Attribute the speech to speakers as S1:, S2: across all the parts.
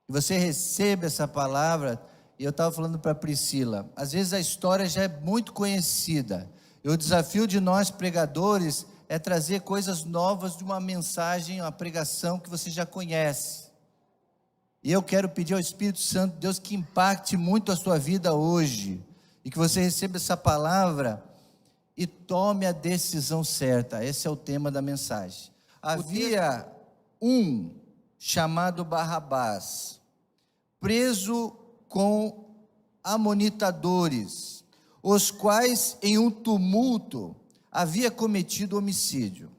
S1: que você receba essa palavra. E eu estava falando para a Priscila, às vezes a história já é muito conhecida, e o desafio de nós pregadores é trazer coisas novas de uma mensagem, uma pregação que você já conhece. E eu quero pedir ao Espírito Santo de Deus que impacte muito a sua vida hoje, e que você receba essa palavra e tome a decisão certa. Esse é o tema da mensagem. Havia um chamado Barrabás, preso com amonitadores, os quais em um tumulto havia cometido homicídio.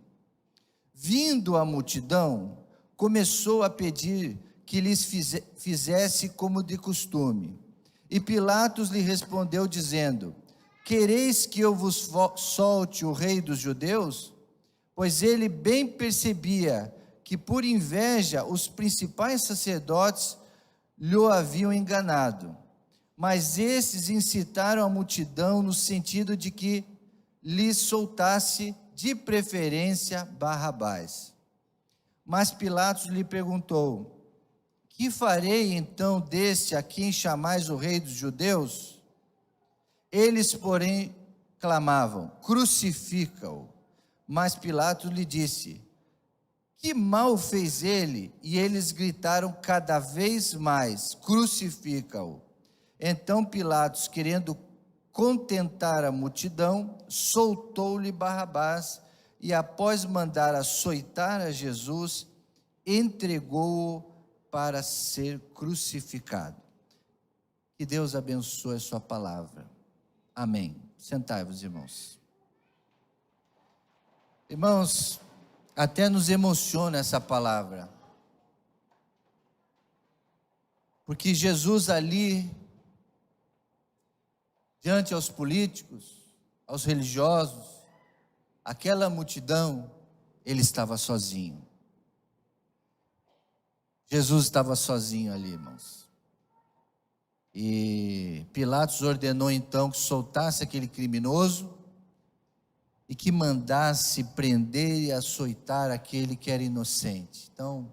S1: Vindo a multidão, começou a pedir que lhes fizesse como de costume. E Pilatos lhe respondeu dizendo: quereis que eu vos solte o rei dos judeus? Pois ele bem percebia que por inveja os principais sacerdotes lhe haviam enganado. Mas esses incitaram a multidão no sentido de que lhe soltasse de preferência Barrabás. Mas Pilatos lhe perguntou: que farei então deste a quem chamais o rei dos judeus? Eles, porém, clamavam: crucifica-o. Mas Pilatos lhe disse: que mal fez ele? E eles gritaram cada vez mais: crucifica-o. Então Pilatos, querendo contentar a multidão, soltou-lhe Barrabás, e após mandar açoitar a Jesus, entregou-o para ser crucificado. Que Deus abençoe a sua palavra. Amém. Sentai-vos, irmãos. Irmãos, até nos emociona essa palavra, porque Jesus ali, diante aos políticos, aos religiosos, aquela multidão, ele estava sozinho. Jesus estava sozinho ali, irmãos. E Pilatos ordenou então que soltasse aquele criminoso e que mandasse prender e açoitar aquele que era inocente. Então,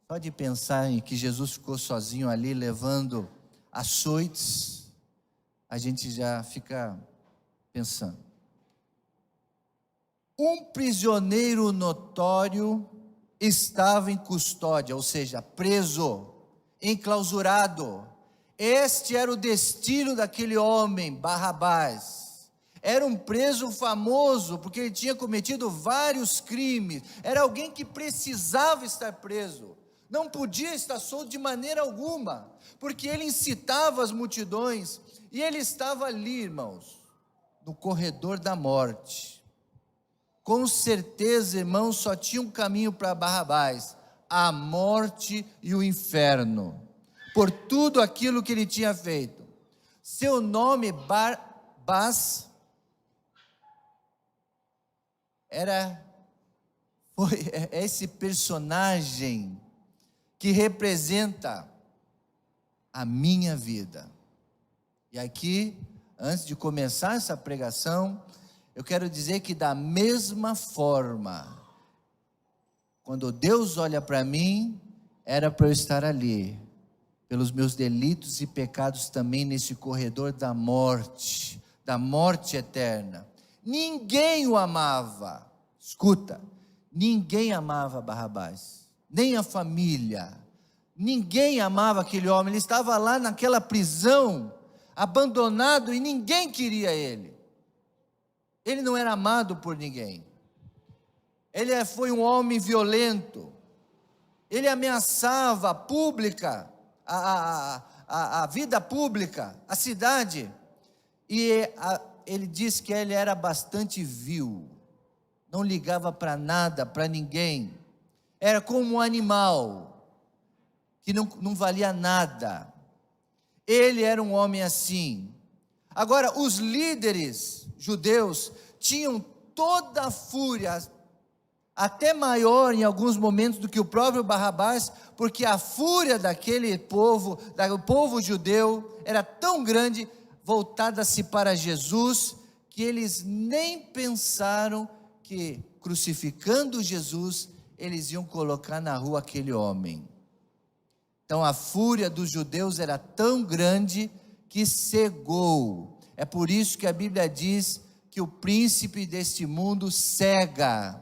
S1: só de pensar em que Jesus ficou sozinho ali levando açoites, a gente já fica pensando. Um prisioneiro notório estava em custódia, ou seja, preso, enclausurado. Este era o destino daquele homem, Barrabás. Era um preso famoso, porque ele tinha cometido vários crimes. Era alguém que precisava estar preso. Não podia estar solto de maneira alguma, porque ele incitava as multidões. E ele estava ali, irmãos, no corredor da morte. Com certeza, irmãos, só tinha um caminho para Barrabás: a morte e o inferno, por tudo aquilo que ele tinha feito. Seu nome, Barrabás, foi esse personagem que representa a minha vida. E aqui, antes de começar essa pregação, eu quero dizer que da mesma forma, quando Deus olha para mim, era para eu estar ali, pelos meus delitos e pecados também nesse corredor da morte eterna. Ninguém o amava. Escuta, ninguém amava Barrabás, nem a família, ninguém amava aquele homem. Ele estava lá naquela prisão, abandonado, e ninguém queria ele. Ele não era amado por ninguém. Ele foi um homem violento. Ele ameaçava a vida pública, a cidade. E ele disse que ele era bastante vil. Não ligava para nada, para ninguém. Era como um animal que não valia nada. Ele era um homem assim. Agora, os líderes judeus tinham toda a fúria, até maior em alguns momentos do que o próprio Barrabás, porque a fúria daquele povo, do povo judeu, era tão grande, voltada-se para Jesus, que eles nem pensaram que, crucificando Jesus, eles iam colocar na rua aquele homem. Então a fúria dos judeus era tão grande que cegou. É por isso que a Bíblia diz que o príncipe deste mundo cega.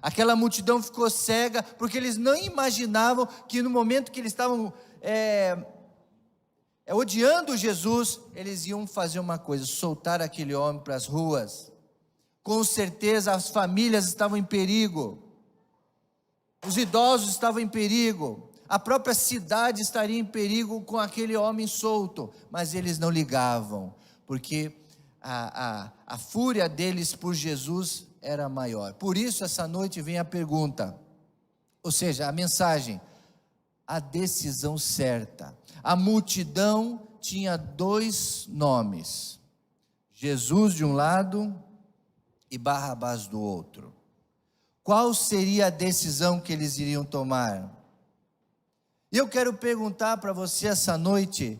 S1: Aquela multidão ficou cega, porque eles não imaginavam que no momento que eles estavam odiando Jesus, eles iam fazer uma coisa: soltar aquele homem para as ruas. Com certeza as famílias estavam em perigo, os idosos estavam em perigo, a própria cidade estaria em perigo com aquele homem solto, mas eles não ligavam, porque a fúria deles por Jesus era maior. Por isso essa noite vem a pergunta, ou seja, a mensagem: a decisão certa. A multidão tinha dois nomes: Jesus de um lado e Barrabás do outro. Qual seria a decisão que eles iriam tomar? E eu quero perguntar para você essa noite: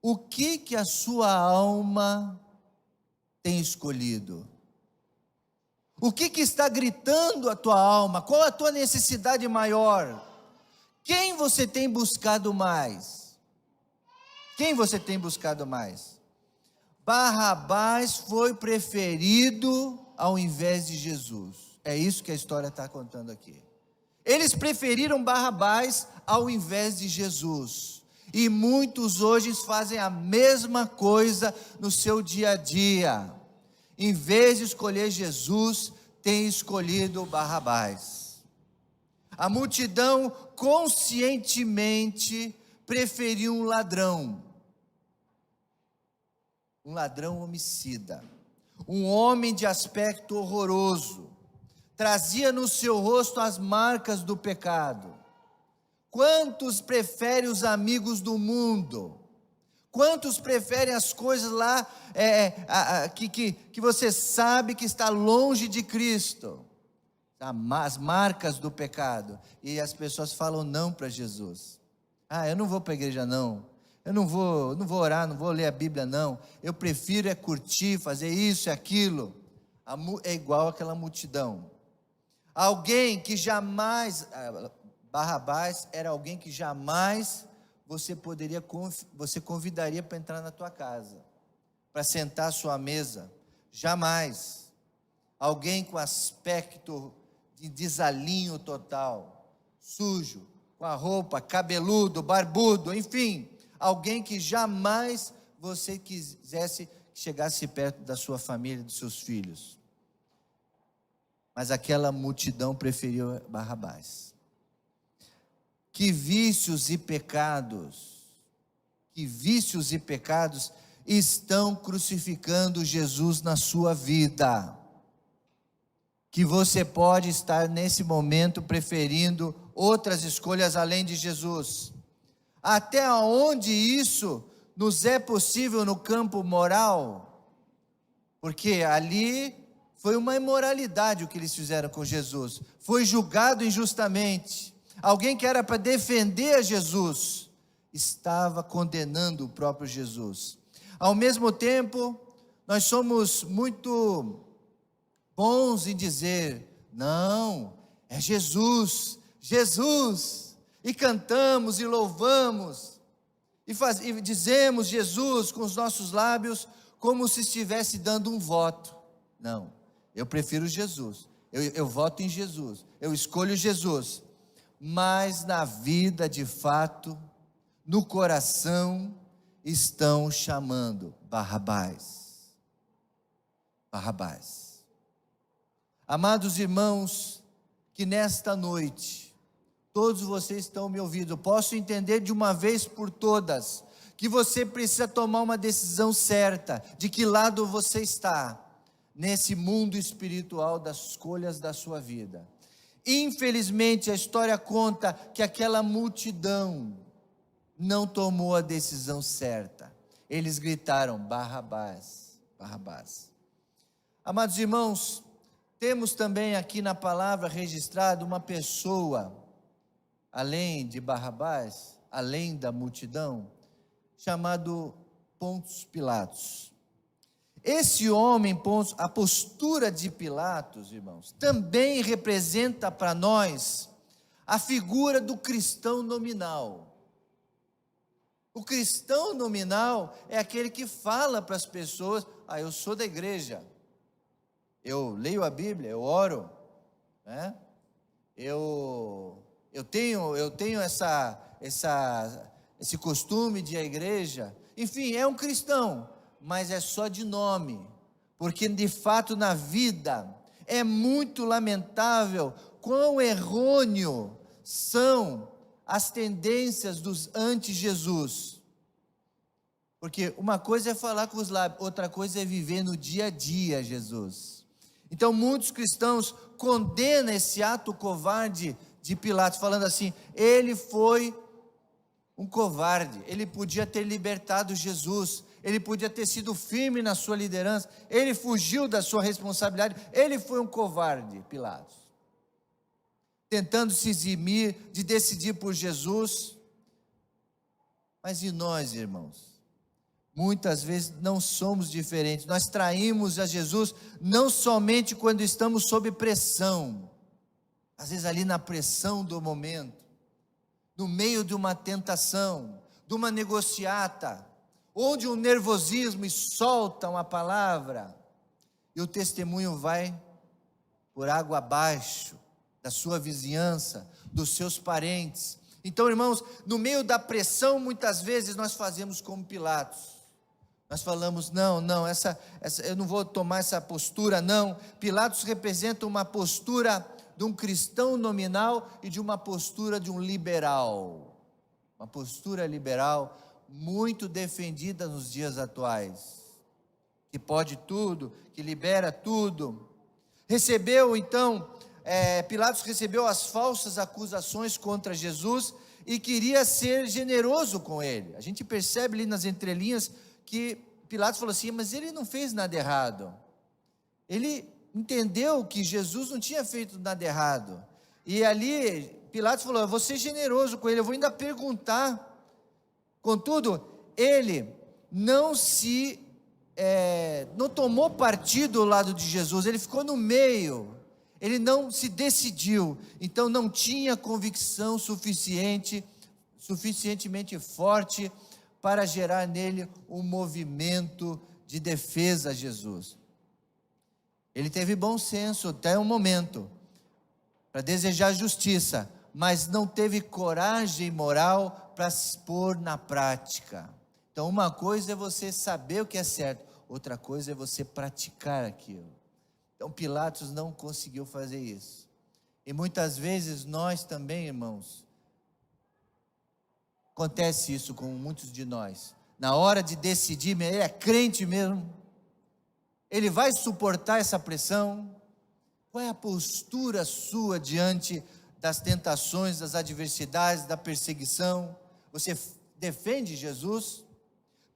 S1: o que a sua alma tem escolhido? O que está gritando a tua alma? Qual a tua necessidade maior? Quem você tem buscado mais? Quem você tem buscado mais? Barrabás foi preferido ao invés de Jesus. É isso que a história está contando aqui. Eles preferiram Barrabás ao invés de Jesus. E muitos hoje fazem a mesma coisa no seu dia a dia. Em vez de escolher Jesus, tem escolhido Barrabás. A multidão conscientemente preferiu um ladrão homicida, um homem de aspecto horroroso, trazia no seu rosto as marcas do pecado. Quantos preferem os amigos do mundo? Quantos preferem as coisas lá que você sabe que está longe de Cristo? As marcas do pecado. E as pessoas falam não para Jesus. Eu não vou para a igreja não. Eu não vou orar, não vou ler a Bíblia não. Eu prefiro curtir, fazer isso e aquilo. É igual aquela multidão. Alguém que jamais, Barrabás era alguém que jamais você convidaria para entrar na tua casa, para sentar à sua mesa. Jamais. Alguém com aspecto de desalinho total, sujo, com a roupa, cabeludo, barbudo, enfim, alguém que jamais você quisesse que chegasse perto da sua família, dos seus filhos. Mas aquela multidão preferiu Barrabás. Que vícios e pecados estão crucificando Jesus na sua vida? Que você pode estar nesse momento preferindo outras escolhas além de Jesus. Até onde isso nos é possível no campo moral? Porque ali foi uma imoralidade o que eles fizeram com Jesus. Foi julgado injustamente. Alguém que era para defender a Jesus estava condenando o próprio Jesus. Ao mesmo tempo, nós somos muito bons em dizer: não, é Jesus, Jesus, e cantamos e louvamos, e dizemos Jesus com os nossos lábios, como se estivesse dando um voto. Não, eu prefiro Jesus, eu voto em Jesus, eu escolho Jesus, mas na vida de fato, no coração, estão chamando Barrabás. Amados irmãos, que nesta noite, todos vocês estão me ouvindo, posso entender de uma vez por todas, que você precisa tomar uma decisão certa, de que lado você está, nesse mundo espiritual das escolhas da sua vida. Infelizmente a história conta que aquela multidão não tomou a decisão certa, eles gritaram: Barrabás, Barrabás. Amados irmãos, temos também aqui na palavra registrado uma pessoa, além de Barrabás, além da multidão, chamado Pôncio Pilatos. Esse homem, a postura de Pilatos, irmãos, também representa para nós a figura do cristão nominal. O cristão nominal é aquele que fala para as pessoas: eu sou da igreja, eu leio a Bíblia, eu oro, né? eu tenho esse costume de ir à igreja. Enfim, é um cristão, mas é só de nome, porque de fato na vida é muito lamentável quão errôneo são as tendências dos anti-Jesus. Porque uma coisa é falar com os lábios, outra coisa é viver no dia a dia Jesus. Então muitos cristãos condenam esse ato covarde de Pilatos, falando assim: ele foi um covarde, ele podia ter libertado Jesus, ele podia ter sido firme na sua liderança, ele fugiu da sua responsabilidade, ele foi um covarde, Pilatos, tentando se eximir de decidir por Jesus. Mas e nós, irmãos? Muitas vezes não somos diferentes, nós traímos a Jesus não somente quando estamos sob pressão, às vezes ali na pressão do momento, no meio de uma tentação, de uma negociata, ou de um nervosismo e solta uma palavra, e o testemunho vai por água abaixo, da sua vizinhança, dos seus parentes. Então, irmãos, no meio da pressão, muitas vezes nós fazemos como Pilatos, nós falamos: não, eu não vou tomar essa postura, não. Pilatos representa uma postura de um cristão nominal e de uma postura de um liberal, uma postura liberal muito defendida nos dias atuais, que pode tudo, que libera tudo. Pilatos recebeu as falsas acusações contra Jesus e queria ser generoso com ele. A gente percebe ali nas entrelinhas que Pilatos falou assim: mas ele não fez nada errado. Ele entendeu que Jesus não tinha feito nada errado. E ali Pilatos falou: eu vou ser generoso com ele, eu vou ainda perguntar. Contudo, ele não tomou partido ao lado de Jesus, ele ficou no meio, ele não se decidiu, então não tinha convicção suficientemente forte para gerar nele um movimento de defesa a Jesus. Ele teve bom senso até um momento, para desejar justiça, mas não teve coragem moral para se pôr na prática. Então uma coisa é você saber o que é certo, outra coisa é você praticar aquilo. Então Pilatos não conseguiu fazer isso. E muitas vezes nós também, irmãos, acontece isso com muitos de nós. Na hora de decidir, ele é crente mesmo, ele vai suportar essa pressão? Qual é a postura sua diante das tentações, das adversidades, da perseguição? Você defende Jesus?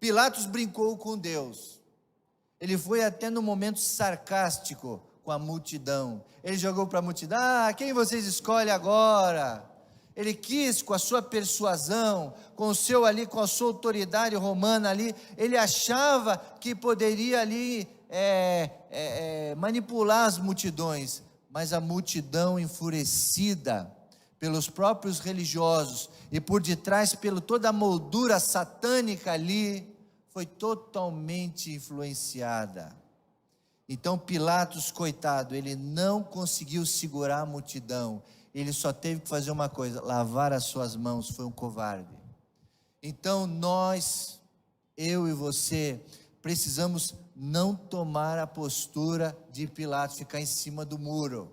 S1: Pilatos brincou com Deus, ele foi até no momento sarcástico com a multidão, ele jogou para a multidão: quem vocês escolhem agora? Ele quis, com a sua persuasão, com a sua autoridade romana ali, ele achava que poderia ali manipular as multidões, mas a multidão, enfurecida pelos próprios religiosos e por detrás toda a moldura satânica ali, foi totalmente influenciada. Então Pilatos, coitado, ele não conseguiu segurar a multidão, ele só teve que fazer uma coisa: lavar as suas mãos. Foi um covarde. Então eu e você, precisamos não tomar a postura de Pilatos, ficar em cima do muro.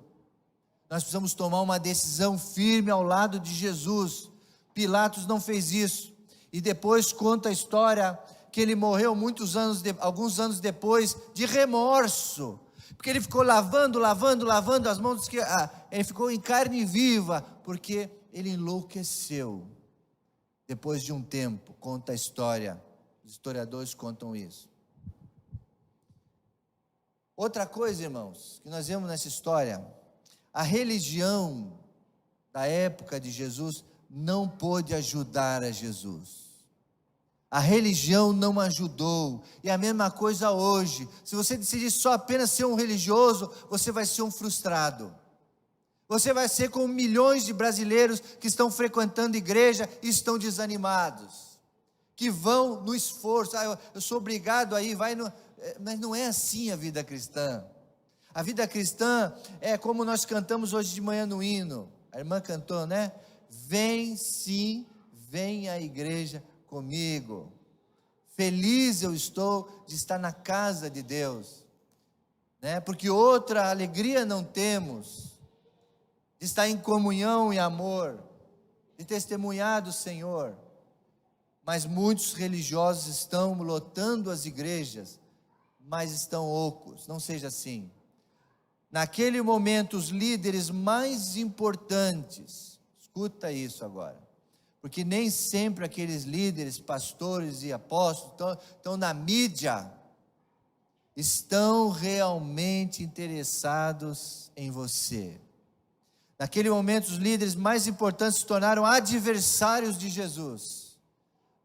S1: Nós precisamos tomar uma decisão firme ao lado de Jesus. Pilatos não fez isso, e depois conta a história que ele morreu alguns anos depois, de remorso, porque ele ficou lavando as mãos, ele ficou em carne viva, porque ele enlouqueceu. Depois de um tempo, conta a história, os historiadores contam isso. Outra coisa, irmãos, que nós vemos nessa história: a religião da época de Jesus não pôde ajudar a Jesus. A religião não ajudou, e a mesma coisa hoje. Se você decidir só apenas ser um religioso, você vai ser um frustrado. Você vai ser como milhões de brasileiros que estão frequentando igreja e estão desanimados, que vão no esforço. Eu sou obrigado aí, vai no... Mas não é assim a vida cristã. A vida cristã é como nós cantamos hoje de manhã no hino. A irmã cantou, né? Vem sim, vem à igreja comigo. Feliz eu estou de estar na casa de Deus, né? Porque outra alegria não temos, de estar em comunhão e amor, de testemunhar do Senhor. Mas muitos religiosos estão lotando as igrejas, mas estão ocos. Não seja assim. Naquele momento, os líderes mais importantes, escuta isso agora, porque nem sempre aqueles líderes, pastores e apóstolos estão na mídia, estão realmente interessados em você. Naquele momento, os líderes mais importantes se tornaram adversários de Jesus,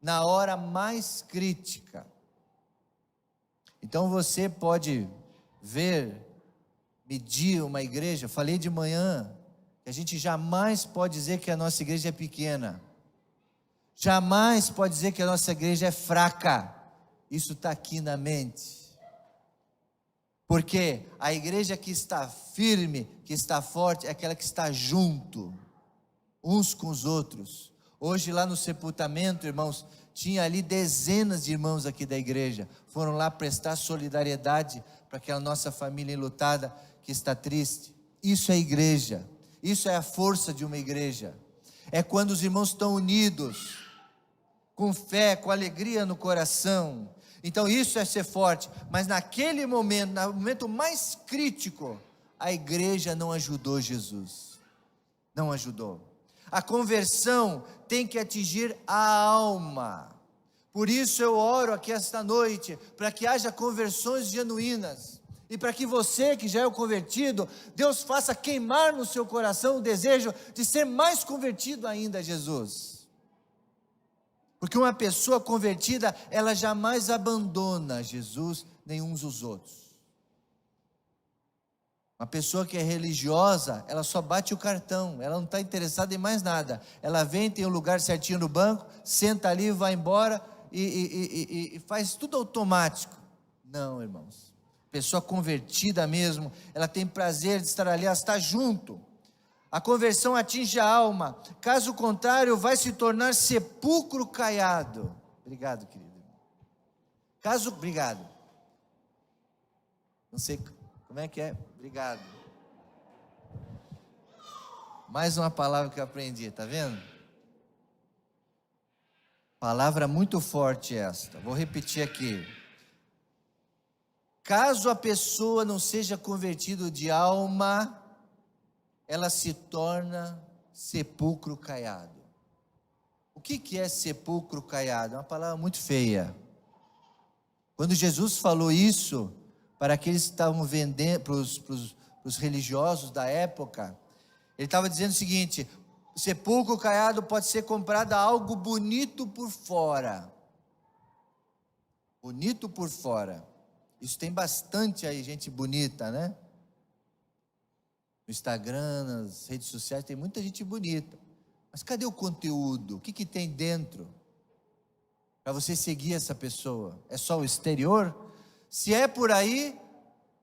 S1: na hora mais crítica. Então você pode ver, medir uma igreja. Eu falei de manhã que a gente jamais pode dizer que a nossa igreja é pequena, jamais pode dizer que a nossa igreja é fraca. Isso está aqui na mente. Porque a igreja que está firme, que está forte, é aquela que está junto, uns com os outros. Hoje lá no sepultamento, irmãos, tinha ali dezenas de irmãos aqui da igreja, foram lá prestar solidariedade para aquela nossa família enlutada, que está triste. Isso é igreja, isso é a força de uma igreja, é quando os irmãos estão unidos, com fé, com alegria no coração. Então isso é ser forte. Mas naquele momento, no momento mais crítico, a igreja não ajudou Jesus, não ajudou. A conversão tem que atingir a alma. Por isso eu oro aqui esta noite, para que haja conversões genuínas, e para que você que já é o convertido, Deus faça queimar no seu coração o desejo de ser mais convertido ainda a Jesus. Porque uma pessoa convertida, ela jamais abandona Jesus, nem uns os outros. Uma pessoa que é religiosa, ela só bate o cartão, ela não está interessada em mais nada. Ela vem, tem um lugar certinho no banco, senta ali, vai embora e faz tudo automático. Não, irmãos. Pessoa convertida mesmo, ela tem prazer de estar ali, ela está junto. A conversão atinge a alma, caso contrário vai se tornar sepulcro caiado. Obrigado, querido. Obrigado. Não sei como é que é, obrigado. Mais uma palavra que eu aprendi, tá vendo? Palavra muito forte esta, vou repetir aqui. Caso a pessoa não seja convertida de alma, ela se torna sepulcro caiado. O que é sepulcro caiado? É uma palavra muito feia. Quando Jesus falou isso para aqueles que estavam vendendo, para os religiosos da época, ele estava dizendo o seguinte: sepulcro caiado pode ser comprado a algo bonito por fora. Bonito por fora. Isso tem bastante aí, gente bonita, né? No Instagram, nas redes sociais, tem muita gente bonita. Mas cadê o conteúdo? O que tem dentro? Para você seguir essa pessoa? É só o exterior? Se é por aí,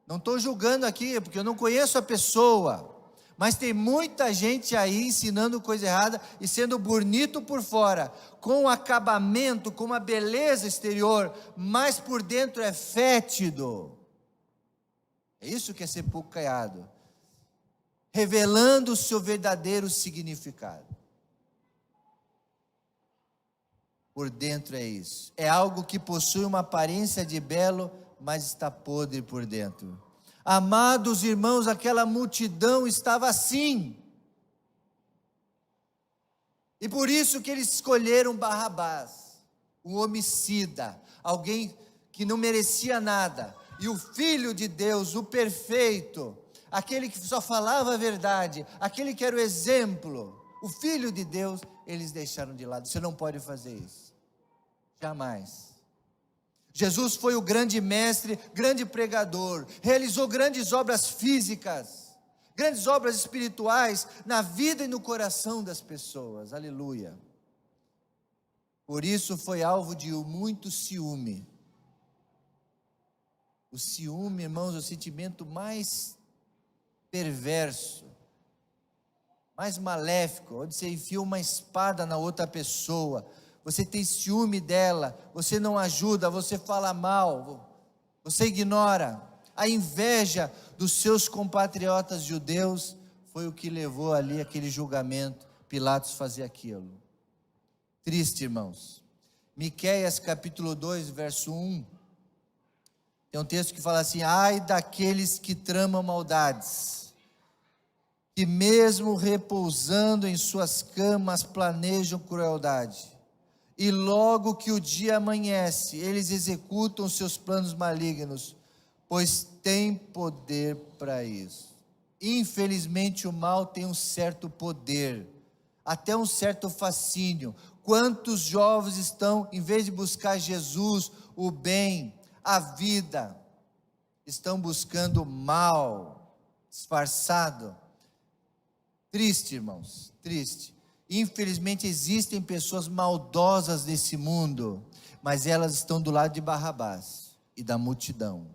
S1: não estou julgando aqui, porque eu não conheço a pessoa. Mas tem muita gente aí ensinando coisa errada e sendo bonito por fora, com acabamento, com uma beleza exterior, mas por dentro é fétido. É isso que é sepulcro caiado, revelando o seu verdadeiro significado. Por dentro é isso, é algo que possui uma aparência de belo, mas está podre por dentro. Amados irmãos, aquela multidão estava assim, e por isso que eles escolheram Barrabás, um homicida, alguém que não merecia nada, e o Filho de Deus, o perfeito, aquele que só falava a verdade, aquele que era o exemplo, o Filho de Deus, eles deixaram de lado. Você não pode fazer isso, jamais. Jesus foi o grande mestre, grande pregador, realizou grandes obras físicas, grandes obras espirituais na vida e no coração das pessoas, aleluia. Por isso foi alvo de muito ciúme. O ciúme, irmãos, é o sentimento mais perverso, mais maléfico, onde você enfia uma espada na outra pessoa, você tem ciúme dela, você não ajuda, você fala mal, você ignora. A inveja dos seus compatriotas judeus foi o que levou ali aquele julgamento, Pilatos fazer aquilo. Triste, irmãos. Miqueias capítulo 2, verso 1, tem um texto que fala assim: ai daqueles que tramam maldades, que mesmo repousando em suas camas planejam crueldade, e logo que o dia amanhece, eles executam seus planos malignos, pois tem poder para isso. Infelizmente o mal tem um certo poder, até um certo fascínio. Quantos jovens estão, em vez de buscar Jesus, o bem, a vida, estão buscando o mal, disfarçado. Triste, irmãos, triste. Infelizmente existem pessoas maldosas nesse mundo, mas elas estão do lado de Barrabás e da multidão.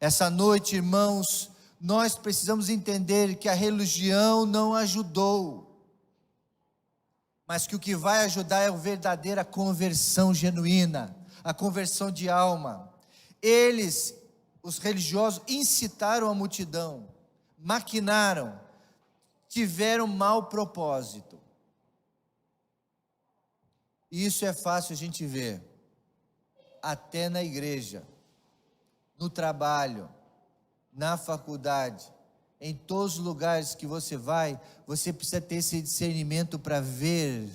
S1: Essa noite, irmãos, nós precisamos entender que a religião não ajudou, mas que o que vai ajudar é a verdadeira conversão genuína, a conversão de alma. Eles, os religiosos, incitaram a multidão, maquinaram, tiveram mau propósito. Isso é fácil a gente ver, até na igreja, no trabalho, na faculdade, em todos os lugares que você vai, você precisa ter esse discernimento para ver.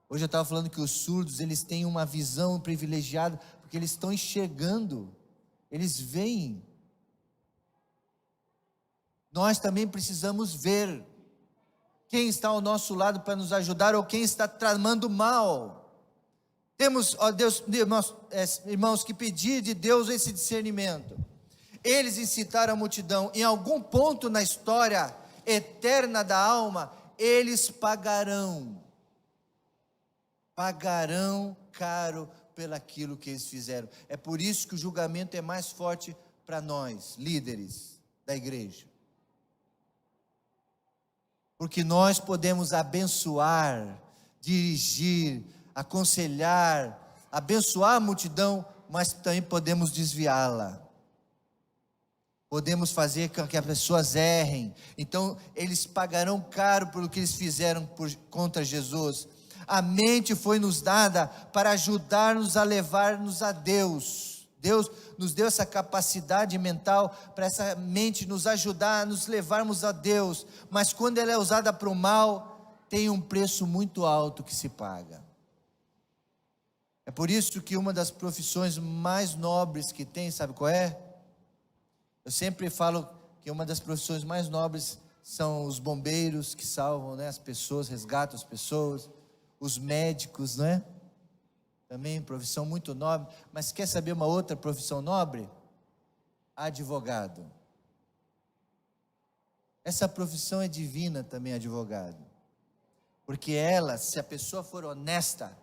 S1: Hoje eu estava falando que os surdos, eles têm uma visão privilegiada, porque eles estão enxergando, eles veem. Nós também precisamos ver quem está ao nosso lado para nos ajudar, ou quem está tramando mal. Temos, ó Deus, irmãos, que pedir de Deus esse discernimento. Eles incitaram a multidão, em algum ponto na história eterna da alma, eles pagarão caro pelaquilo que eles fizeram. É por isso que o julgamento é mais forte para nós, líderes da igreja. Porque nós podemos abençoar, dirigir, aconselhar, abençoar a multidão, mas também podemos desviá-la. Podemos fazer com que as pessoas errem. Então eles pagarão caro pelo que eles fizeram contra Jesus. A mente foi nos dada para ajudar-nos a levar-nos a Deus. Deus nos deu essa capacidade mental para essa mente nos ajudar a nos levarmos a Deus. Mas quando ela é usada para o mal, tem um preço muito alto que se paga. É por isso que uma das profissões mais nobres que tem, sabe qual é? Eu sempre falo que uma das profissões mais nobres são os bombeiros, que salvam, né, as pessoas, resgatam as pessoas, os médicos, né? Também profissão muito nobre. Mas quer saber uma outra profissão nobre? Advogado. Essa profissão é divina também, advogado. Porque ela, se a pessoa for honesta,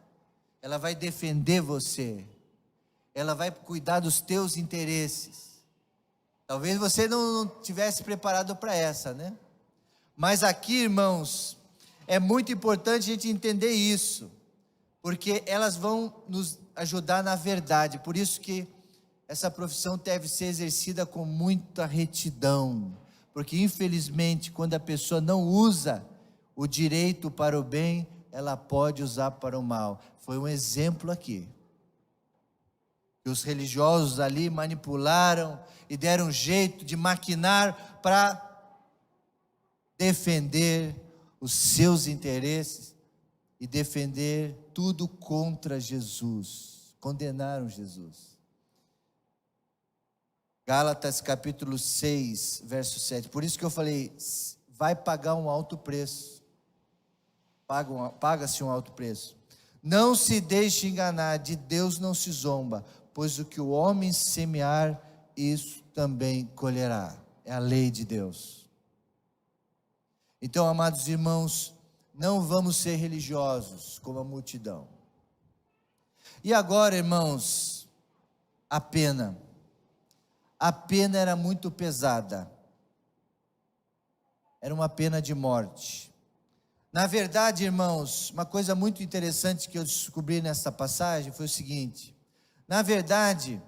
S1: ela vai defender você, ela vai cuidar dos teus interesses. Talvez você não tivesse preparado para essa, né? Mas aqui, irmãos, é muito importante a gente entender isso, porque elas vão nos ajudar na verdade. Por isso que essa profissão deve ser exercida com muita retidão, porque infelizmente quando a pessoa não usa o direito para o bem, ela pode usar para o mal. Foi um exemplo aqui. E os religiosos ali manipularam e deram jeito de maquinar para defender os seus interesses e defender tudo contra Jesus. Condenaram Jesus. Gálatas capítulo 6, verso 7. Por isso que eu falei, vai pagar um alto preço. Paga-se um alto preço. Não se deixe enganar, de Deus não se zomba, pois o que o homem semear, isso também colherá. É a lei de Deus. Então, amados irmãos, não vamos ser religiosos como a multidão. E agora, irmãos, a pena. A pena era muito pesada. Era uma pena de morte. Na verdade, irmãos, uma coisa muito interessante que eu descobri nessa passagem foi o seguinte: na verdade,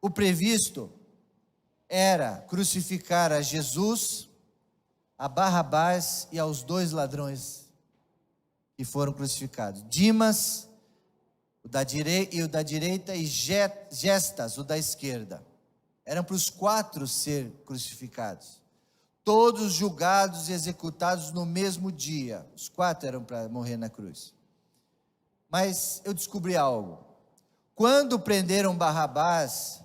S1: o previsto era crucificar a Jesus, a Barrabás e aos 2 ladrões que foram crucificados. Dimas, o da direita, e Gestas, o da esquerda. Eram para os 4 ser crucificados. Todos julgados e executados no mesmo dia. Os 4 eram para morrer na cruz. Mas eu descobri algo. Quando prenderam Barrabás,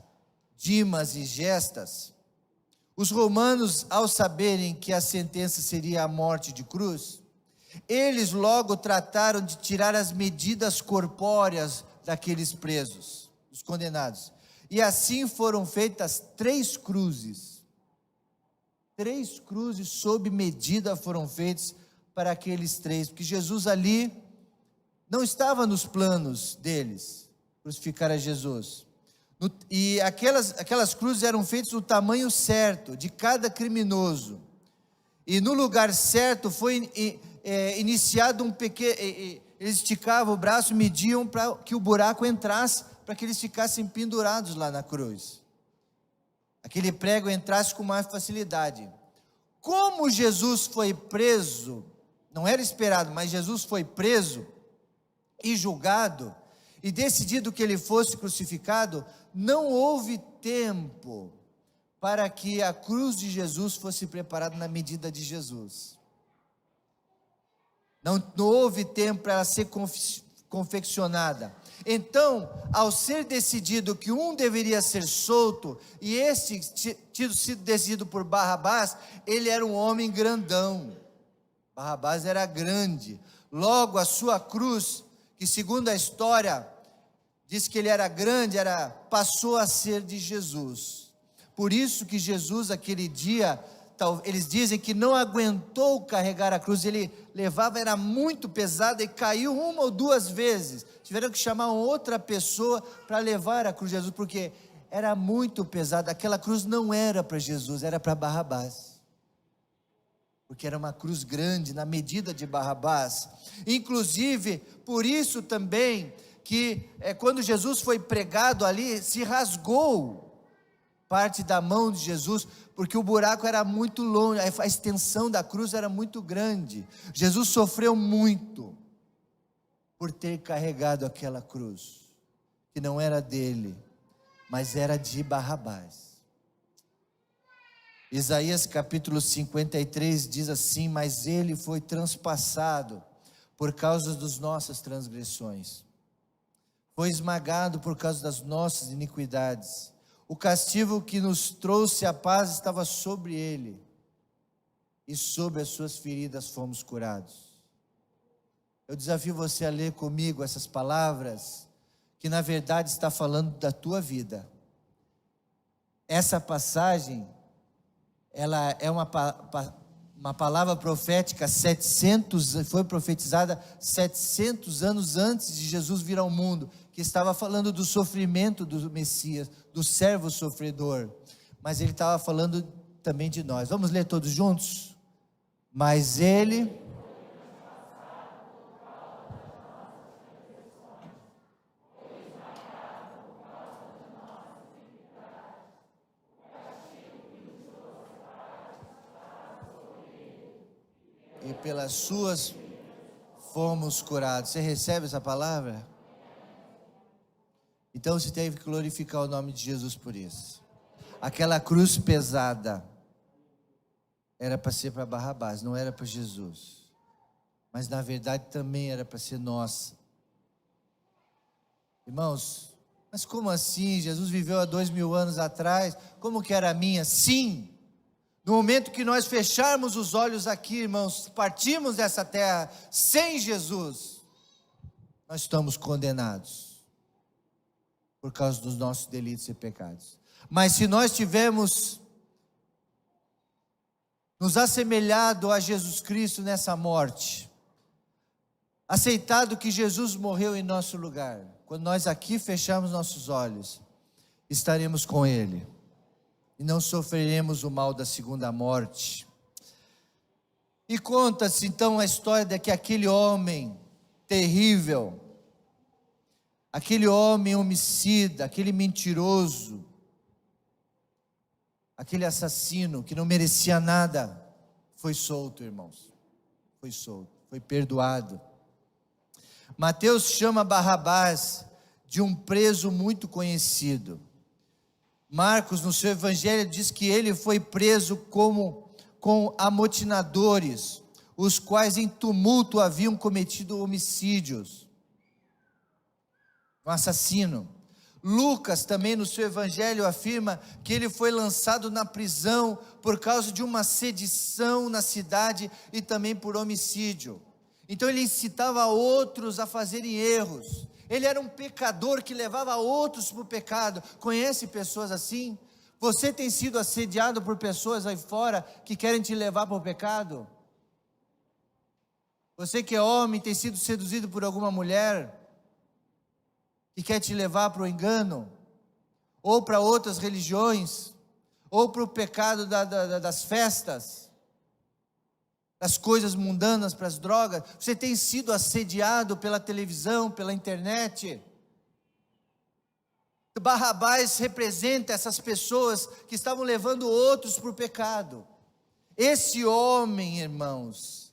S1: Dimas e Gestas, os romanos, ao saberem que a sentença seria a morte de cruz, eles logo trataram de tirar as medidas corpóreas daqueles presos, os condenados. E assim foram feitas 3 cruzes. 3 cruzes sob medida foram feitas para aqueles 3, porque Jesus ali não estava nos planos deles, crucificar a Jesus. E aquelas cruzes eram feitas no tamanho certo, de cada criminoso. E no lugar certo foi iniciado um pequeno... Eles esticavam o braço, mediam para que o buraco entrasse, para que eles ficassem pendurados lá na cruz. Aquele prego entrasse com mais facilidade. Como Jesus foi preso, não era esperado, mas Jesus foi preso e julgado, e decidido que ele fosse crucificado, não houve tempo para que a cruz de Jesus fosse preparada na medida de Jesus. Não houve tempo para ela ser confeccionada. Então, ao ser decidido que um deveria ser solto, e esse tido sido decidido por Barrabás, ele era um homem grandão. Barrabás era grande. Logo, a sua cruz, que segundo a história diz que ele era grande, passou a ser de Jesus. Por isso que Jesus, aquele dia, eles dizem que não aguentou carregar a cruz, ele levava, era muito pesada e caiu 1 ou 2 vezes. Tiveram que chamar outra pessoa para levar a cruz de Jesus, porque era muito pesada. Aquela cruz não era para Jesus, era para Barrabás, porque era uma cruz grande, na medida de Barrabás. Inclusive, por isso também, que quando Jesus foi pregado ali, se rasgou parte da mão de Jesus, porque o buraco era muito longe, a extensão da cruz era muito grande. Jesus sofreu muito por ter carregado aquela cruz, que não era dele, mas era de Barrabás. Isaías capítulo 53 diz assim: mas ele foi transpassado por causa das nossas transgressões, foi esmagado por causa das nossas iniquidades. O castigo que nos trouxe a paz estava sobre ele, e sob as suas feridas fomos curados. Eu desafio você a ler comigo essas palavras, que na verdade está falando da tua vida. Essa passagem, ela é uma palavra profética, foi profetizada 700 anos antes de Jesus vir ao mundo, que estava falando do sofrimento do Messias, do servo sofredor, mas ele estava falando também de nós. Vamos ler todos juntos? Mas ele... e pelas suas fomos curados. Você recebe essa palavra? Então você teve que glorificar o nome de Jesus por isso. Aquela cruz pesada era para ser para Barrabás, não era para Jesus, mas na verdade também era para ser nossa. Irmãos, mas como assim? Jesus viveu há 2000 anos atrás, como que era a minha? Sim! No momento que nós fecharmos os olhos aqui, irmãos, partimos dessa terra sem Jesus, nós estamos condenados por causa dos nossos delitos e pecados. Mas se nós tivermos nos assemelhado a Jesus Cristo nessa morte, aceitado que Jesus morreu em nosso lugar, quando nós aqui fechamos nossos olhos, estaremos com Ele, e não sofreremos o mal da segunda morte. E conta-se então a história de que aquele homem terrível, aquele homem homicida, aquele mentiroso, aquele assassino que não merecia nada, foi solto, irmãos, foi solto, foi perdoado. Mateus chama Barrabás de um preso muito conhecido. Marcos, no seu evangelho, diz que ele foi preso com amotinadores, os quais em tumulto haviam cometido homicídios. Um assassino. Lucas também no seu evangelho afirma que ele foi lançado na prisão por causa de uma sedição na cidade e também por homicídio. Então ele incitava outros a fazerem erros. Ele era um pecador que levava outros para o pecado. Conhece pessoas assim? Você tem sido assediado por pessoas aí fora que querem te levar para o pecado? Você que é homem tem sido seduzido por alguma mulher que quer te levar para o engano, ou para outras religiões, ou para o pecado das festas, das coisas mundanas, para as drogas. Você tem sido assediado pela televisão, pela internet. Barrabás representa essas pessoas que estavam levando outros para o pecado. Esse homem, irmãos,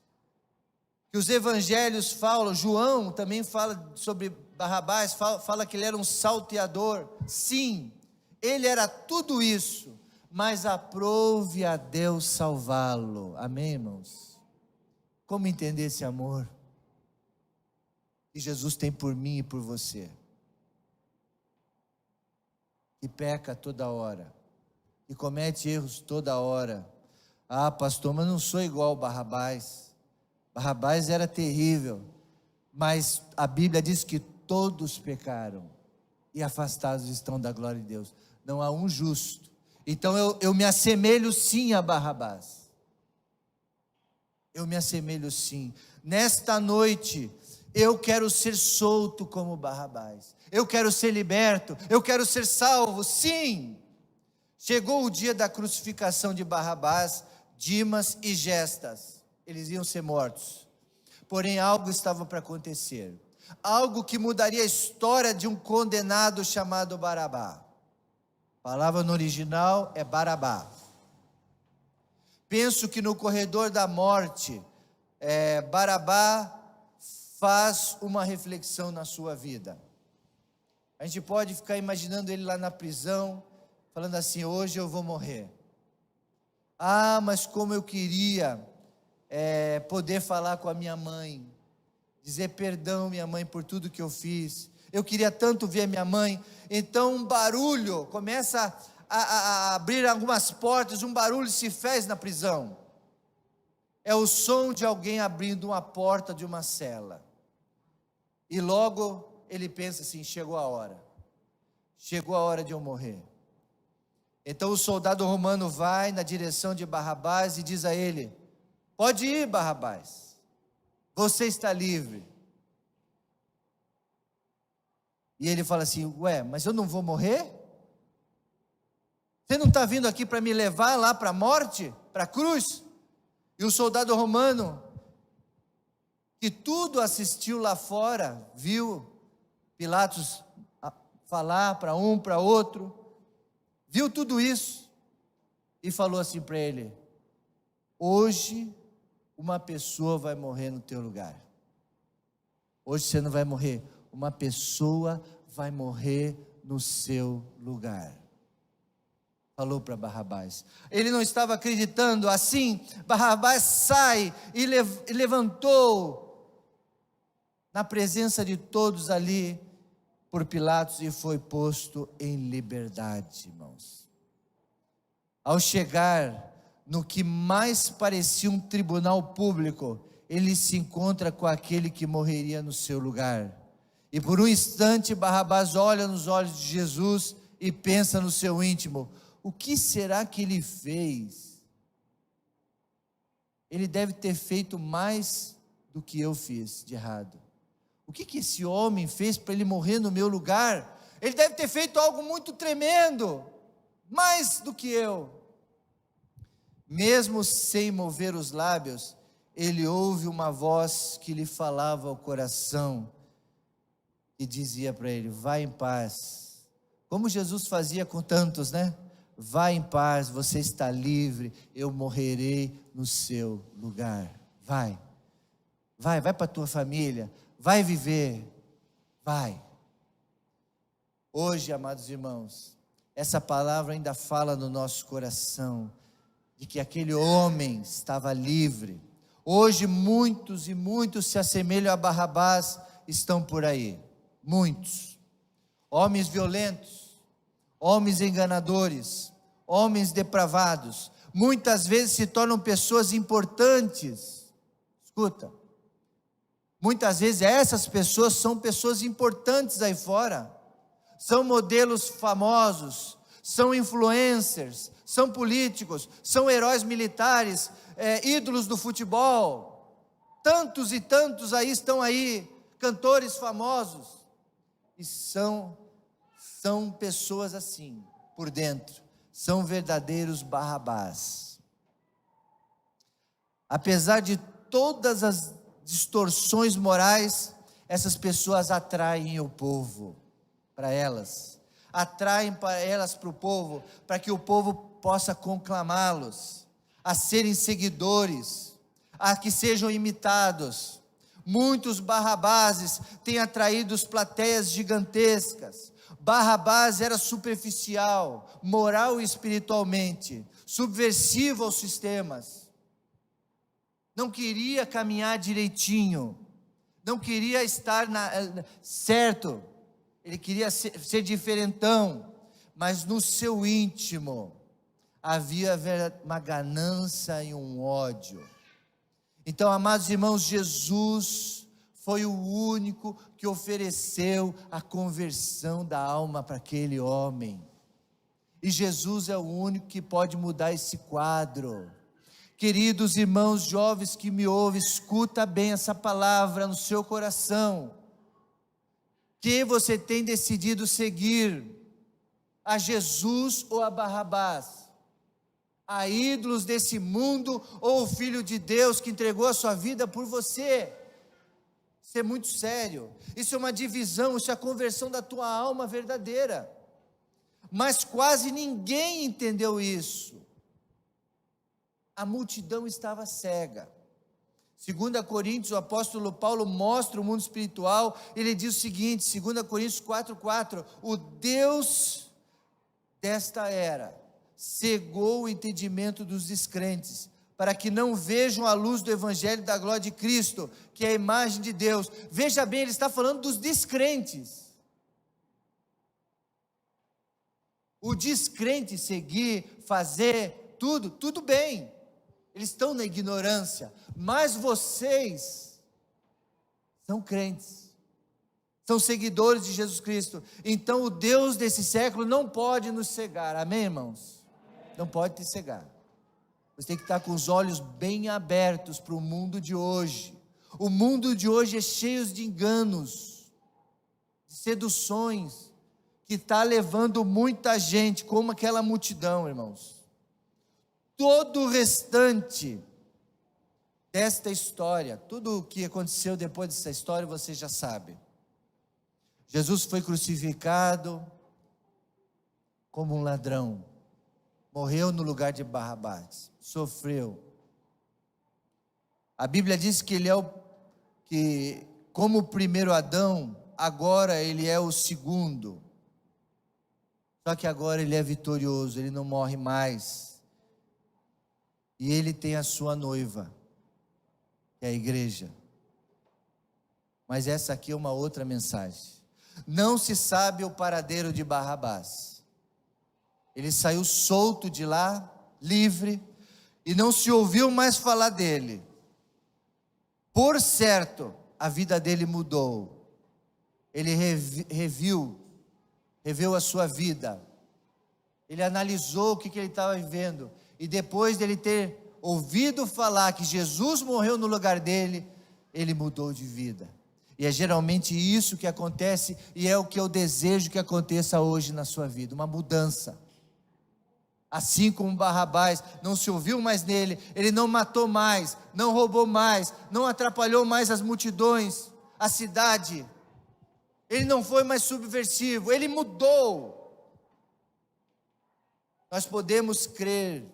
S1: que os evangelhos falam, João também fala sobre Barrabás, fala que ele era um salteador. Sim, ele era tudo isso, mas aprove a Deus salvá-lo. Amém, irmãos? Como entender esse amor que Jesus tem por mim e por você, que peca toda hora, que comete erros toda hora? Ah, pastor, mas não sou igual Barrabás. Barrabás era terrível, mas a Bíblia diz que todos pecaram e afastados estão da glória de Deus. Não há um justo. Então eu me assemelho sim a Barrabás. Eu me assemelho sim. Nesta noite, eu quero ser solto como Barrabás. Eu quero ser liberto. Eu quero ser salvo. Sim. Chegou o dia da crucificação de Barrabás, Dimas e Gestas. Eles iam ser mortos. Porém, algo estava para acontecer. Algo que mudaria a história de um condenado chamado Barabá. A palavra no original é Barabá. Penso que no corredor da morte, Barabá faz uma reflexão na sua vida. A gente pode ficar imaginando ele lá na prisão, falando assim: hoje eu vou morrer. Ah, mas como eu queria poder falar com a minha mãe, dizer perdão, minha mãe, por tudo que eu fiz. Eu queria tanto ver minha mãe. Então um barulho começa a abrir algumas portas, um barulho se fez na prisão. É o som de alguém abrindo uma porta de uma cela. E logo ele pensa assim: chegou a hora de eu morrer. Então o soldado romano vai na direção de Barrabás e diz a ele: pode ir, Barrabás, você está livre. E ele fala assim: ué, mas eu não vou morrer? Você não está vindo aqui para me levar lá para a morte, para a cruz? E o soldado romano, que tudo assistiu lá fora, viu Pilatos falar para um, para outro, viu tudo isso, e falou assim para ele: hoje uma pessoa vai morrer no teu lugar. Hoje você não vai morrer, uma pessoa vai morrer no seu lugar. Falou para Barrabás. Ele não estava acreditando. Assim, Barrabás sai e levantou na presença de todos ali por Pilatos e foi posto em liberdade, irmãos. Ao chegar no que mais parecia um tribunal público, ele se encontra com aquele que morreria no seu lugar. E por um instante Barrabás olha nos olhos de Jesus e pensa no seu íntimo: o que será que ele fez ele deve ter feito mais do que eu fiz de errado. O que esse homem fez para ele morrer no meu lugar? Ele deve ter feito algo muito tremendo, mais do que eu. Mesmo sem mover os lábios, ele ouve uma voz que lhe falava ao coração, e dizia para ele: vá em paz. Como Jesus fazia com tantos, né? Vá em paz, você está livre, eu morrerei no seu lugar. Vai para a tua família, vai viver, vai. Hoje, amados irmãos, essa palavra ainda fala no nosso coração, de que aquele homem estava livre. Hoje muitos e muitos se assemelham a Barrabás estão por aí, muitos, homens violentos, homens enganadores, homens depravados, muitas vezes se tornam pessoas importantes. Escuta, muitas vezes essas pessoas são pessoas importantes aí fora, são modelos famosos, são influencers, são políticos, são heróis militares, ídolos do futebol, tantos e tantos aí estão aí, cantores famosos, e são pessoas assim, por dentro, são verdadeiros Barrabás. Apesar de todas as distorções morais, essas pessoas atraem o povo para elas, atraem para elas, para o povo, para que o povo possa conclamá-los, a serem seguidores, a que sejam imitados. Muitos Barrabáses têm atraído plateias gigantescas. Barrabás era superficial, moral e espiritualmente, subversivo aos sistemas, não queria caminhar direitinho, não queria estar certo, ele queria ser diferentão, mas no seu íntimo havia uma ganância e um ódio. Então, amados irmãos, Jesus foi o único que ofereceu a conversão da alma para aquele homem, e Jesus é o único que pode mudar esse quadro. Queridos irmãos jovens que me ouvem, escuta bem essa palavra no seu coração. Que você tem decidido seguir? A Jesus ou a Barrabás? A ídolos desse mundo ou o Filho de Deus que entregou a sua vida por você? Isso é muito sério. Isso é uma divisão, isso é a conversão da tua alma verdadeira. Mas quase ninguém entendeu isso. A multidão estava cega. 2 Coríntios, o apóstolo Paulo mostra o mundo espiritual, ele diz o seguinte, 2 Coríntios 4:4, o Deus desta era cegou o entendimento dos descrentes, para que não vejam a luz do evangelho da glória de Cristo, que é a imagem de Deus. Veja bem, ele está falando dos descrentes. O descrente seguir, fazer tudo bem, eles estão na ignorância, mas vocês são crentes, são seguidores de Jesus Cristo. Então o Deus desse século não pode nos cegar, amém, irmãos? Não pode te cegar. Você tem que estar com os olhos bem abertos para o mundo de hoje. O mundo de hoje é cheio de enganos, de seduções, que está levando muita gente, como aquela multidão, irmãos. Todo o restante desta história, tudo o que aconteceu depois dessa história, você já sabe. Jesus foi crucificado como um ladrão, morreu no lugar de Barrabás, sofreu. A Bíblia diz que ele que como o primeiro Adão, agora ele é o segundo. Só que agora ele é vitorioso, ele não morre mais. E ele tem a sua noiva, que é a igreja. Mas essa aqui é uma outra mensagem. Não se sabe o paradeiro de Barrabás. Ele saiu solto de lá, livre, e não se ouviu mais falar dele. Por certo, a vida dele mudou. Ele reviu a sua vida. Ele analisou o que ele estava vivendo. E depois dele ter ouvido falar que Jesus morreu no lugar dele, ele mudou de vida. E é geralmente isso que acontece, e é o que eu desejo que aconteça hoje na sua vida, uma mudança. Assim como Barrabás, não se ouviu mais nele, ele não matou mais, não roubou mais, não atrapalhou mais as multidões, a cidade, ele não foi mais subversivo, ele mudou. Nós podemos crer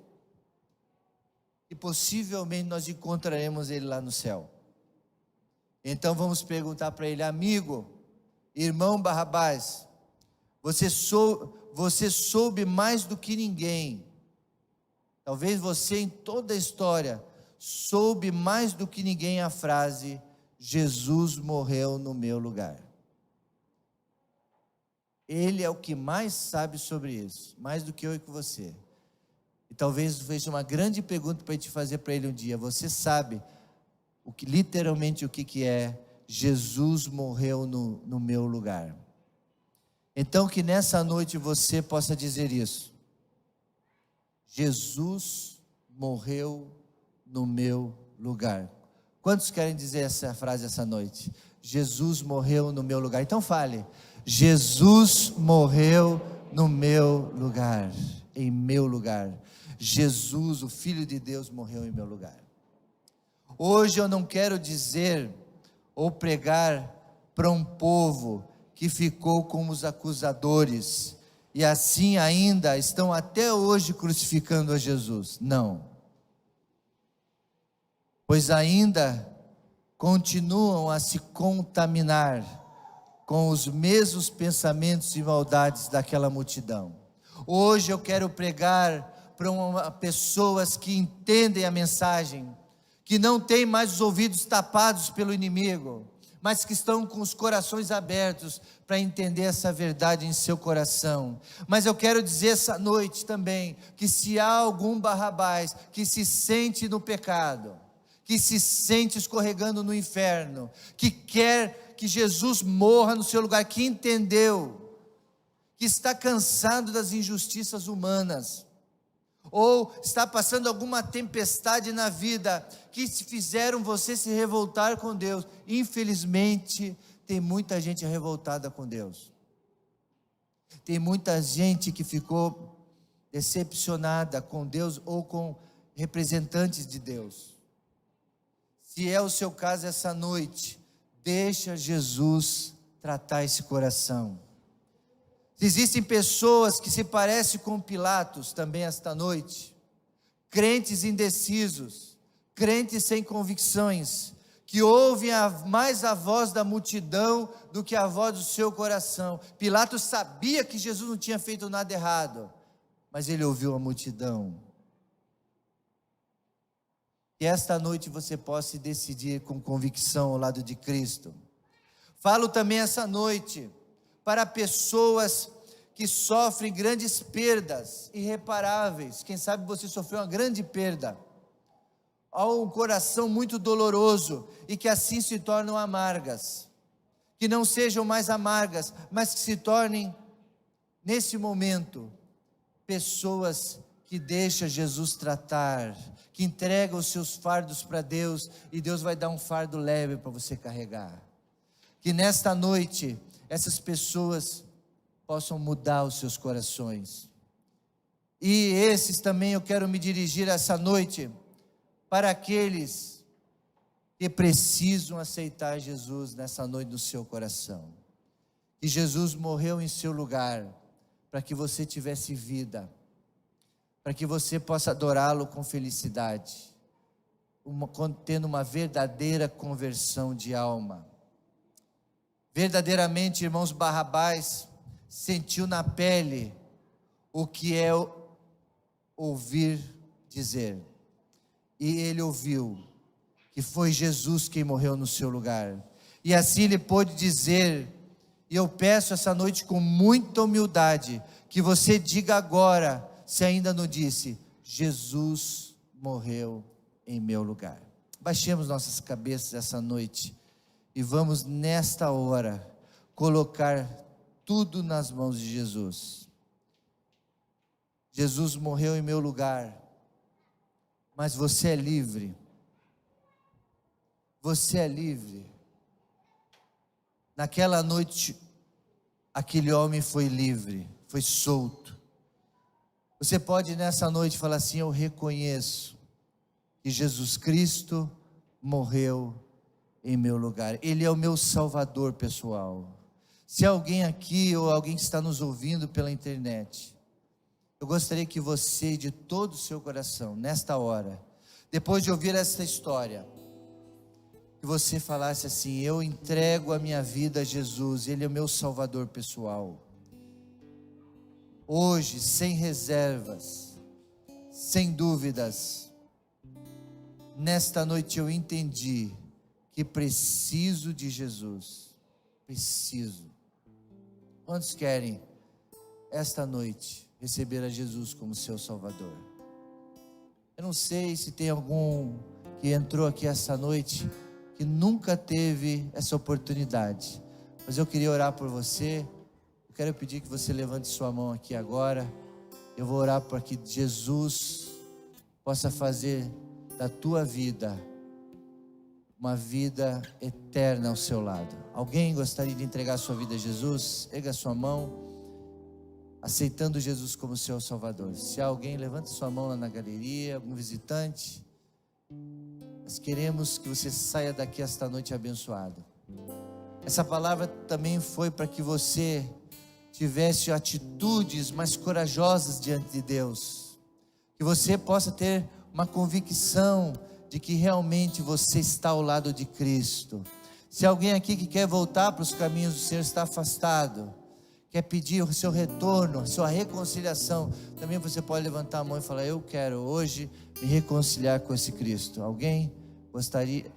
S1: que possivelmente nós encontraremos ele lá no céu. Então vamos perguntar para ele: amigo, irmão Barrabás, você soube mais do que ninguém, talvez você em toda a história, soube mais do que ninguém a frase: Jesus morreu no meu lugar. Ele é o que mais sabe sobre isso, mais do que eu e com você. E talvez fez uma grande pergunta para te fazer para ele um dia: você sabe literalmente o que é Jesus morreu no meu lugar? Então que nessa noite você possa dizer isso: Jesus morreu no meu lugar. Quantos querem dizer essa frase essa noite? Jesus morreu no meu lugar. Então fale: Jesus morreu no meu lugar, em meu lugar. Jesus, o Filho de Deus, morreu em meu lugar. Hoje eu não quero dizer ou pregar para um povo que ficou como os acusadores e assim ainda estão até hoje crucificando a Jesus. Não. Pois ainda continuam a se contaminar com os mesmos pensamentos e maldades daquela multidão. Hoje eu quero pregar para pessoas que entendem a mensagem, que não têm mais os ouvidos tapados pelo inimigo, mas que estão com os corações abertos para entender essa verdade em seu coração. Mas eu quero dizer essa noite também, que se há algum Barrabás que se sente no pecado, que se sente escorregando no inferno, que quer que Jesus morra no seu lugar, que entendeu, que está cansado das injustiças humanas, ou está passando alguma tempestade na vida, que fizeram você se revoltar com Deus. Infelizmente, tem muita gente revoltada com Deus, tem muita gente que ficou decepcionada com Deus, ou com representantes de Deus. Se é o seu caso essa noite, deixa Jesus tratar esse coração. Existem pessoas que se parecem com Pilatos também esta noite, crentes indecisos, crentes sem convicções, que ouvem mais a voz da multidão do que a voz do seu coração. Pilatos sabia que Jesus não tinha feito nada errado, mas ele ouviu a multidão. Que esta noite você possa decidir com convicção ao lado de Cristo. Falo também essa noite para pessoas que sofrem grandes perdas irreparáveis. Quem sabe você sofreu uma grande perda, há um coração muito doloroso, e que assim se tornam amargas. Que não sejam mais amargas, mas que se tornem, nesse momento, pessoas que deixam Jesus tratar, que entregam os seus fardos para Deus, e Deus vai dar um fardo leve para você carregar. Que nesta noite, essas pessoas possam mudar os seus corações. E esses também eu quero me dirigir essa noite para aqueles que precisam aceitar Jesus nessa noite no seu coração. Que Jesus morreu em seu lugar, para que você tivesse vida, para que você possa adorá-lo com felicidade, tendo uma verdadeira conversão de alma. Verdadeiramente, irmãos, Barrabás sentiu na pele o que é ouvir dizer, e ele ouviu que foi Jesus quem morreu no seu lugar, e assim ele pôde dizer. E eu peço essa noite com muita humildade, que você diga agora, se ainda não disse: Jesus morreu em meu lugar. Baixemos nossas cabeças essa noite, e vamos nesta hora colocar tudo nas mãos de Jesus. Jesus morreu em meu lugar, mas você é livre. Você é livre. Naquela noite, aquele homem foi livre, foi solto. Você pode nessa noite falar assim: eu reconheço que Jesus Cristo morreu em meu lugar. Ele é o meu Salvador pessoal. Se alguém aqui ou alguém que está nos ouvindo pela internet, eu gostaria que você, de todo o seu coração, nesta hora, depois de ouvir esta história, que você falasse assim: eu entrego a minha vida a Jesus, Ele é o meu Salvador pessoal. Hoje, sem reservas, sem dúvidas, nesta noite eu entendi que preciso de Jesus. Preciso. Quantos querem esta noite receber a Jesus como seu Salvador? Eu não sei se tem algum que entrou aqui esta noite que nunca teve essa oportunidade, mas eu queria orar por você. Eu quero pedir que você levante sua mão aqui agora. Eu vou orar para que Jesus possa fazer da tua vida uma vida eterna ao seu lado. Alguém gostaria de entregar sua vida a Jesus? Erga sua mão, aceitando Jesus como seu Salvador. Se há alguém, levante sua mão lá na galeria, algum visitante. Nós queremos que você saia daqui esta noite abençoado. Essa palavra também foi para que você tivesse atitudes mais corajosas diante de Deus, que você possa ter uma convicção de que realmente você está ao lado de Cristo. Se alguém aqui que quer voltar para os caminhos do Senhor, está afastado, quer pedir o seu retorno, a sua reconciliação, também você pode levantar a mão e falar: eu quero hoje me reconciliar com esse Cristo. Alguém gostaria?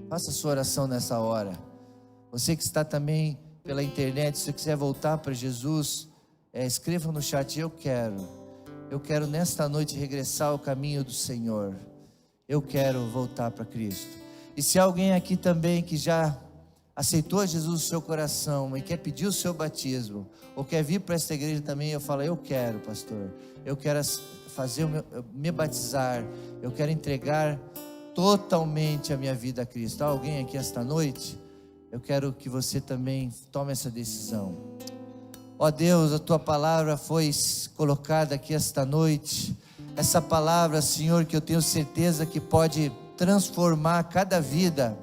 S1: Faça a sua oração nessa hora. Você que está também pela internet, se você quiser voltar para Jesus, escreva no chat: eu quero nesta noite regressar ao caminho do Senhor. Eu quero voltar para Cristo. E se alguém aqui também que já aceitou Jesus no seu coração e quer pedir o seu batismo, ou quer vir para esta igreja também, eu falo: eu quero, pastor, eu quero me batizar, eu quero entregar totalmente a minha vida a Cristo. Há alguém aqui esta noite? Eu quero que você também tome essa decisão. Ó Deus, a tua palavra foi colocada aqui esta noite. Essa palavra, Senhor, que eu tenho certeza que pode transformar cada vida.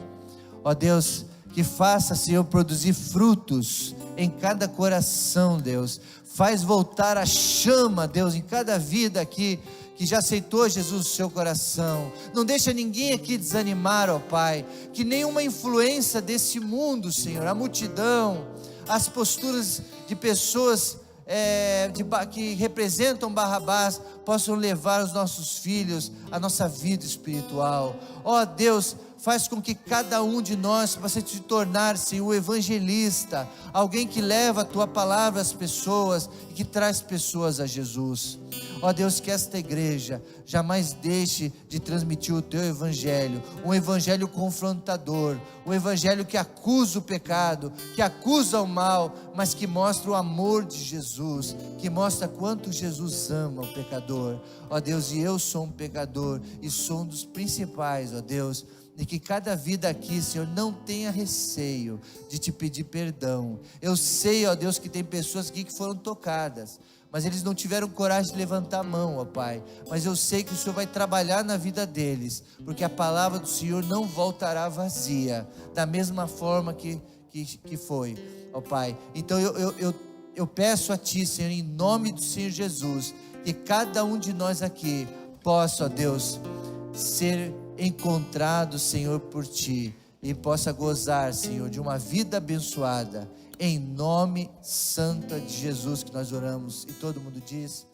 S1: Ó Deus, que faça, Senhor, produzir frutos em cada coração, Deus. Faz voltar a chama, Deus, em cada vida aqui que já aceitou Jesus no seu coração. Não deixa ninguém aqui desanimar, ó Pai. Que nenhuma influência desse mundo, Senhor, a multidão, as posturas de pessoas que representam Barrabás, possam levar os nossos filhos à nossa vida espiritual. Ó Deus, faz com que cada um de nós possa se tornar, Senhor, um evangelista, alguém que leva a tua palavra às pessoas e que traz pessoas a Jesus. Ó Deus, que esta igreja jamais deixe de transmitir o teu evangelho, um evangelho confrontador, um evangelho que acusa o pecado, que acusa o mal, mas que mostra o amor de Jesus, que mostra quanto Jesus ama o pecador. Ó Deus, e eu sou um pecador e sou um dos principais, ó Deus, e que cada vida aqui, Senhor, não tenha receio de te pedir perdão. Eu sei, ó Deus, que tem pessoas aqui que foram tocadas, mas eles não tiveram coragem de levantar a mão, ó Pai. Mas eu sei que o Senhor vai trabalhar na vida deles, porque a palavra do Senhor não voltará vazia, da mesma forma que foi, ó Pai. Então eu peço a Ti, Senhor, em nome do Senhor Jesus, que cada um de nós aqui possa, ó Deus, ser encontrado, Senhor, por Ti, e possa gozar, Senhor, de uma vida abençoada, em nome santo de Jesus que nós oramos. E todo mundo diz: